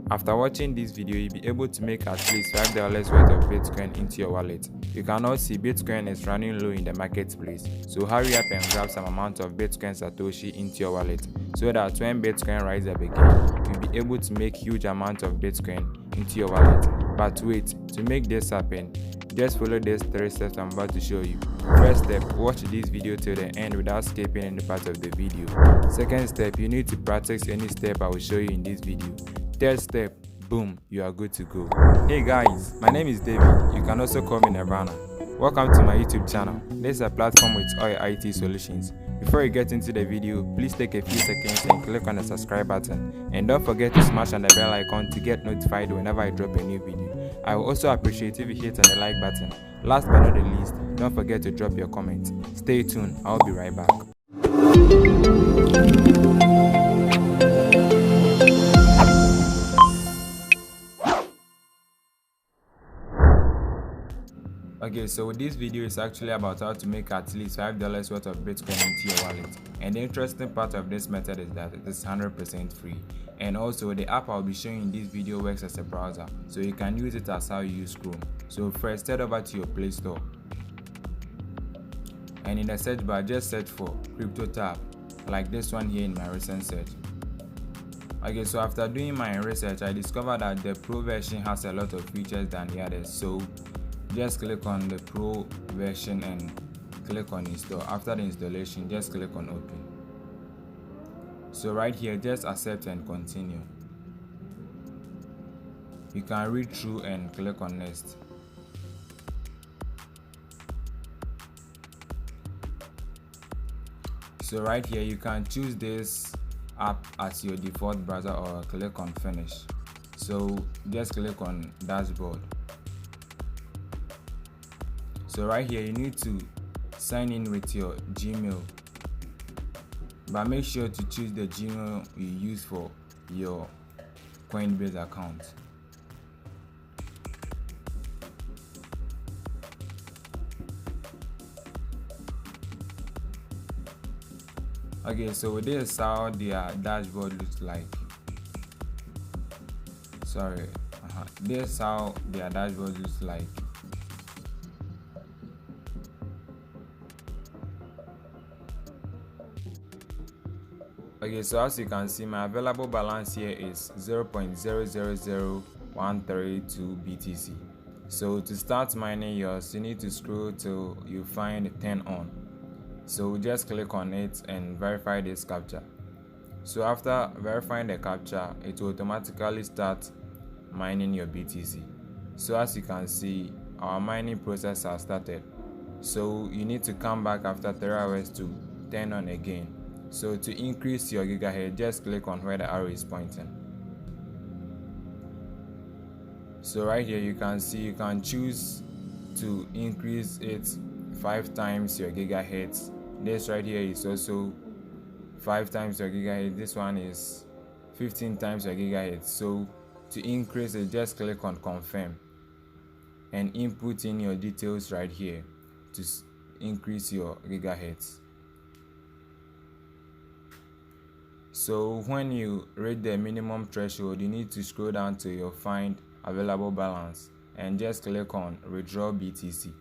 After watching this video, you'll be able to make at least $5 worth of Bitcoin into your wallet. You can now see Bitcoin is running low in the marketplace, so hurry up and grab some amount of Bitcoin Satoshi into your wallet so that when Bitcoin rises up again, you'll be able to make huge amount of Bitcoin into your wallet. But wait, to make this happen, just follow these 3 steps I'm about to show you. First step, watch this video till the end without skipping any part of the video. Second step, you need to practice any step I will show you in this video. Third step, boom, you are good to go. Hey guys, my name is David. You can also call me Nirvana. Welcome to my YouTube channel. This is a platform with all your IT solutions. Before you get into the video, please take a few seconds and click on the subscribe button. And don't forget to smash on the bell icon to get notified whenever I drop a new video. I will also appreciate if you hit on the like button. Last but not the least, don't forget to drop your comment. Stay tuned, I'll be right back. Okay, so this video is actually about how to make at least $5 worth of Bitcoin into your wallet. And the interesting part of this method is that it is 100% free. And also the app I'll be showing in this video works as a browser, so you can use it as how you use Chrome. So first, head over to your Play Store. And in the search bar, just search for Crypto tab, like this one here in my recent search. Okay, so after doing my research, I discovered that the Pro version has a lot of features than the others. So just click on the Pro version and click on install. After the installation, just click on open. So right here, just accept and continue. You can read through and click on next. So right here, you can choose this app as your default browser or click on finish. So just click on dashboard. So right here, you need to sign in with your Gmail, but make sure to choose the Gmail you use for your Coinbase account. Okay, so this is how their dashboard looks like. This is how their dashboard looks like. Okay, so as you can see, my available balance here is 0.000132 BTC. So to start mining yours, you need to scroll till you find turn on. So just click on it and verify this captcha. So after verifying the captcha, it will automatically start mining your BTC. So as you can see, our mining process has started. So you need to come back after 3 hours to turn on again. So to increase your gigahertz, just click on where the arrow is pointing. So right here, you can see you can choose to increase it 5 times your gigahertz. This right here is also 5 times your gigahertz. This one is 15 times your gigahertz. So to increase it, just click on confirm and input in your details right here to increase your gigahertz. So when you reach the minimum threshold, you need to scroll down to your find available balance and just click on withdraw BTC.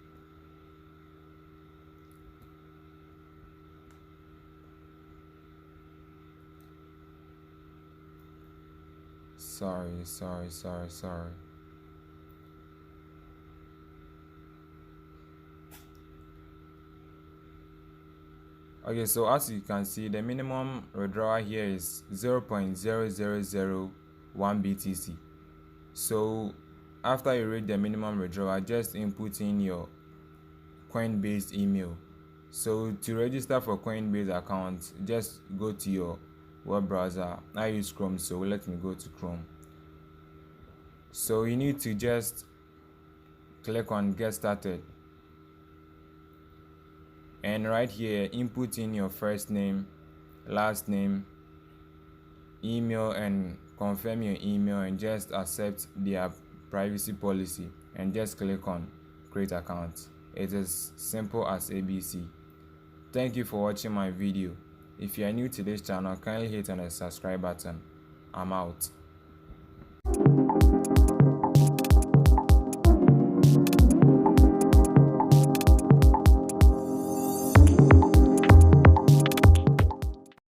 Sorry. Okay, so as you can see, the minimum withdrawal here is 0.0001 BTC. So after you reach the minimum withdrawal, just input in your Coinbase email. So to register for Coinbase account, just go to your web browser. I use Chrome, so let me go to Chrome. So you need to just click on get started, and right here input in your first name, last name, email, and confirm your email, and just accept their privacy policy and just click on create account. It is simple as ABC. Thank you for watching my video. If you are new to this channel, kindly hit on the subscribe button. I'm out.